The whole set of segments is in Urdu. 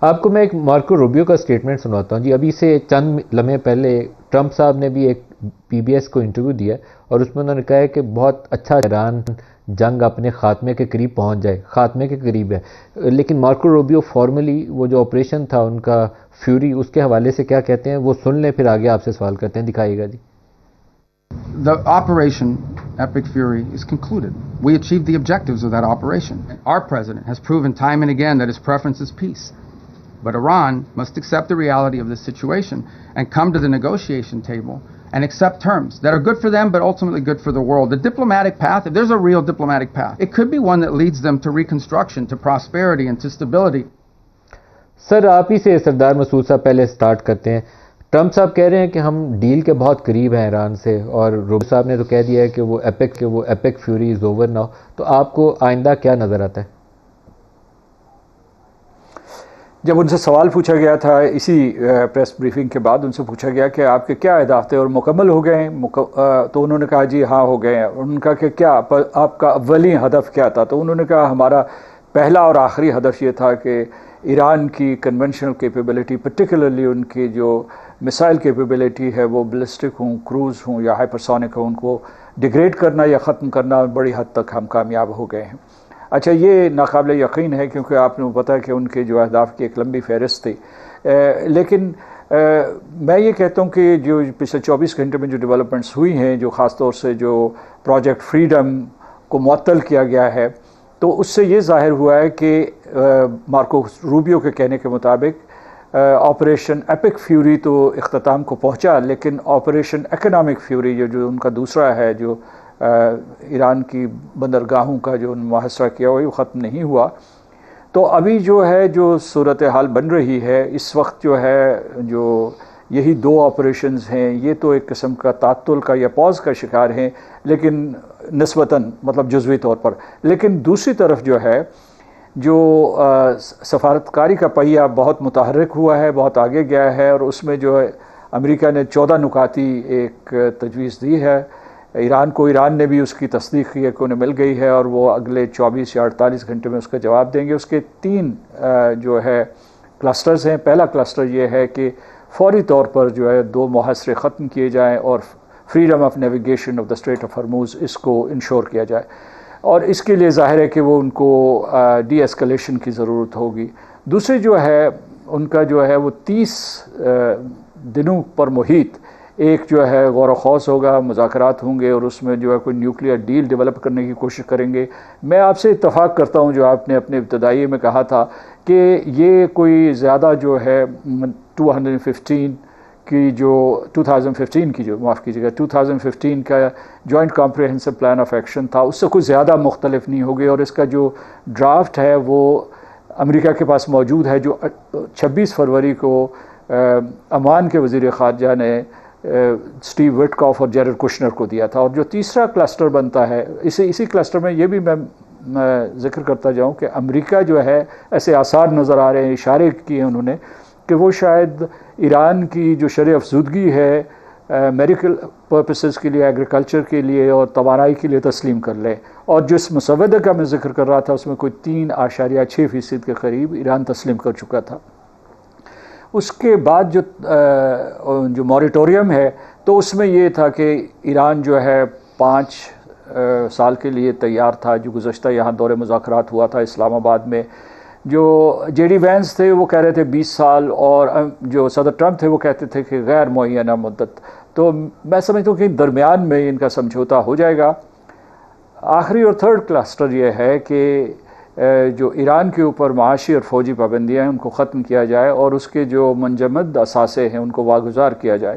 آپ کو میں ایک مارکو روبیو کا سٹیٹمنٹ سناتا ہوں جی. ابھی سے چند لمحے پہلے ٹرمپ صاحب نے بھی ایک پی بی ایس کو انٹرویو دیا اور اس میں انہوں نے کہا ہے کہ بہت اچھا ایران جنگ اپنے خاتمے کے قریب پہنچ جائے، خاتمے کے قریب ہے. لیکن مارکو روبیو فارملی وہ جو آپریشن تھا ان کا فیوری، اس کے حوالے سے کیا کہتے ہیں وہ سن لیں، پھر آگے آپ سے سوال کرتے ہیں. دکھائیے گا جی. The operation Epic Fury is concluded. We achieved the objectives of that operation. Our president has proven time and again that his preference is peace. But Iran must accept the reality of this situation and come to the negotiation table and accept terms that are good for them but ultimately good for the world. The diplomatic path, if there's a real diplomatic path, it could be one that leads them to reconstruction, to prosperity and to stability. سر آپ ہی سے سردار مسعود صاحب پہلے سٹارٹ کرتے ہیں. ٹرمپ صاحب کہہ رہے ہیں کہ ہم ڈیل کے بہت قریب ہیں ایران سے، اور روبیو صاحب نے تو کہہ دیا ہے کہ وہ ایپک فیوری از اوور ناؤ. تو آپ کو آئندہ کیا نظر آتا ہے؟ جب ان سے سوال پوچھا گیا تھا اسی پریس بریفنگ کے بعد، ان سے پوچھا گیا کہ آپ کے کیا اہداف تھے اور مکمل ہو گئے ہیں، تو انہوں نے کہا جی ہاں ہو گئے ہیں. ان کا کہ کیا آپ کا اولین ہدف کیا تھا؟ تو انہوں نے کہا ہمارا پہلا اور آخری ہدف یہ تھا کہ ایران کی کنونشنل کیپیبلٹی، پرٹیکولرلی ان کی جو میسائل کیپیبلٹی ہے وہ بلسٹک ہوں، کروز ہوں یا ہائپرسونک ہوں، ان کو ڈیگریڈ کرنا یا ختم کرنا بڑی حد تک ہم کامیاب ہو گئے ہیں. اچھا یہ ناقابل یقین ہے کیونکہ آپ نے پتہ ہے کہ ان کے جو اہداف کی ایک لمبی فہرست تھی، لیکن میں یہ کہتا ہوں کہ جو پچھلے 24 گھنٹے میں جو ڈیولپمنٹس ہوئی ہیں، جو خاص طور سے جو پروجیکٹ فریڈم کو معطل کیا گیا ہے، تو اس سے یہ ظاہر ہوا ہے کہ مارکو روبیو کے کہنے کے مطابق آپریشن ایپک فیوری تو اختتام کو پہنچا، لیکن آپریشن اکنامک فیوری جو ان کا دوسرا ہے، جو ایران کی بندرگاہوں کا جو محاصرہ کیا ہوا ہے، وہ ختم نہیں ہوا. تو ابھی جو ہے جو صورتحال بن رہی ہے اس وقت جو ہے، جو یہی دو آپریشنز ہیں، یہ تو ایک قسم کا تعطل کا یا پاز کا شکار ہیں، لیکن نسبتاً مطلب جزوی طور پر. لیکن دوسری طرف جو ہے جو سفارتکاری کا پہیہ بہت متحرک ہوا ہے، بہت آگے گیا ہے، اور اس میں جو ہے امریکہ نے 14 نکاتی ایک تجویز دی ہے ایران کو. ایران نے بھی اس کی تصدیق کی ہے کہ انہیں مل گئی ہے، اور وہ اگلے 24 یا 48 گھنٹے میں اس کا جواب دیں گے. اس کے 3 جو ہے کلسٹرز ہیں. پہلا کلسٹر یہ ہے کہ فوری طور پر جو ہے 2 محاصرے ختم کیے جائیں اور freedom of navigation of the strait of Hormuz اس کو انشور کیا جائے، اور اس کے لیے ظاہر ہے کہ وہ ان کو ڈی ایسکلیشن کی ضرورت ہوگی. دوسرے جو ہے ان کا جو ہے وہ 30 دنوں پر محیط ایک جو ہے غور و خوض ہوگا، مذاکرات ہوں گے، اور اس میں جو ہے کوئی نیوکلیئر ڈیل ڈیولپ کرنے کی کوشش کریں گے. میں آپ سے اتفاق کرتا ہوں جو آپ نے اپنے ابتدائی میں کہا تھا کہ یہ کوئی زیادہ جو ہے 215 کی جو 2015 کی جو معاف کیجیے گا 2015 کا joint comprehensive plan of action تھا، اس سے کوئی زیادہ مختلف نہیں ہوگی. اور اس کا جو ڈرافٹ ہے وہ امریکہ کے پاس موجود ہے، جو 26 فروری کو عمان کے وزیر خارجہ نے سٹیو وٹکاف اور جیرڈ کشنر کو دیا تھا. اور جو تیسرا کلسٹر بنتا ہے، اسی کلسٹر میں یہ بھی میں ذکر کرتا جاؤں کہ امریکہ جو ہے ایسے آثار نظر آ رہے ہیں، اشارے کیے انہوں نے کہ وہ شاید ایران کی جو شرح افزودگی ہے میڈیکل پرپسز کے لیے، ایگریکلچر کے لیے اور توانائی کے لیے تسلیم کر لے. اور جس مسودہ کا میں ذکر کر رہا تھا اس میں کوئی 3.6% کے قریب ایران تسلیم کر چکا تھا. اس کے بعد جو موریٹوریم ہے تو اس میں یہ تھا کہ ایران جو ہے 5 سال کے لیے تیار تھا. جو گزشتہ یہاں دور مذاکرات ہوا تھا اسلام آباد میں، جو جے ڈی وینس تھے وہ کہہ رہے تھے 20 سال، اور جو صدر ٹرمپ تھے وہ کہتے تھے کہ غیر معینہ مدت. تو میں سمجھتا ہوں کہ درمیان میں ان کا سمجھوتا ہو جائے گا. آخری اور تھرڈ کلسٹر یہ ہے کہ جو ایران کے اوپر معاشی اور فوجی پابندیاں ہیں ان کو ختم کیا جائے، اور اس کے جو منجمد اثاثے ہیں ان کو واگزار کیا جائے.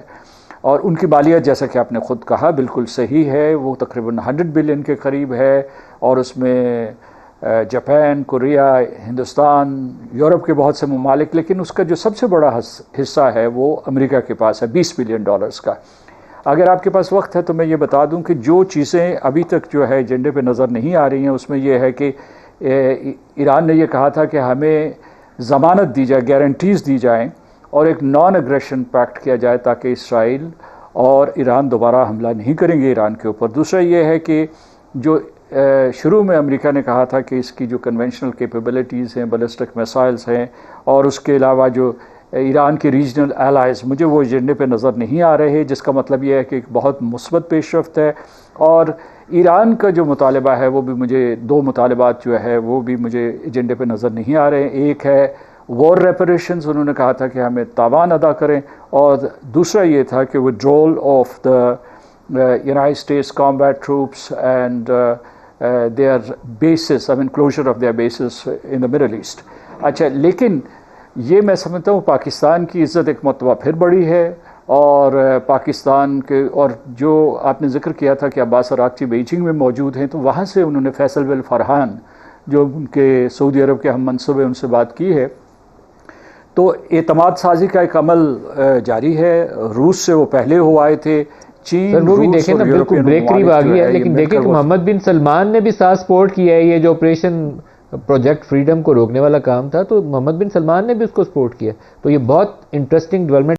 اور ان کی مالیت جیسا کہ آپ نے خود کہا بالکل صحیح ہے، وہ تقریباً 100 بلین کے قریب ہے، اور اس میں جاپان، کوریا، ہندوستان، یورپ کے بہت سے ممالک، لیکن اس کا جو سب سے بڑا حصہ ہے وہ امریکہ کے پاس ہے $20 بلین کا. اگر آپ کے پاس وقت ہے تو میں یہ بتا دوں کہ جو چیزیں ابھی تک جو ہے ایجنڈے پہ نظر نہیں آ رہی ہیں اس میں یہ ہے کہ ایران نے یہ کہا تھا کہ ہمیں ضمانت دی جائے، گارنٹیز دی جائیں، اور ایک نان اگریشن پیکٹ کیا جائے تاکہ اسرائیل اور ایران دوبارہ حملہ نہیں کریں گے ایران کے اوپر. دوسرا یہ ہے کہ جو شروع میں امریکہ نے کہا تھا کہ اس کی جو کنونشنل کیپیبلٹیز ہیں، بیلسٹک میسائلز ہیں، اور اس کے علاوہ جو ایران کے ریجنل الائز، مجھے وہ ایجنڈے پہ نظر نہیں آ رہے، جس کا مطلب یہ ہے کہ ایک بہت مثبت پیش رفت ہے. اور ایران کا جو مطالبہ ہے وہ بھی مجھے، دو مطالبات جو ہے وہ بھی مجھے ایجنڈے پہ نظر نہیں آ رہے. ایک ہے وار ریپریشنز، انہوں نے کہا تھا کہ ہمیں تاوان ادا کریں، اور دوسرا یہ تھا کہ withdrawal of the United States combat troops and their bases, I mean closure of their bases in the Middle East. اچھا، لیکن یہ میں سمجھتا ہوں پاکستان کی عزت ایک مرتبہ پھر بڑی ہے، اور پاکستان کے، اور جو آپ نے ذکر کیا تھا کہ عباس عراقچی بیجنگ میں موجود ہیں، تو وہاں سے انہوں نے فیصل بن فرحان جو ان کے سعودی عرب کے ہم منصب ہیں ان سے بات کی ہے. تو اعتماد سازی کا ایک عمل جاری ہے. روس سے وہ پہلے ہو آئے تھے، چین، سر وہ بھی دیکھیں نا بالکل بریک قریب آ گئی ہے، لیکن دیکھیں کہ محمد بن سلمان نے بھی ساتھ سپورٹ کیا ہے. یہ جو آپریشن پروجیکٹ فریڈم کو روکنے والا کام تھا، تو محمد بن سلمان نے بھی اس کو سپورٹ کیا. تو یہ بہت انٹرسٹنگ ڈیولپمنٹ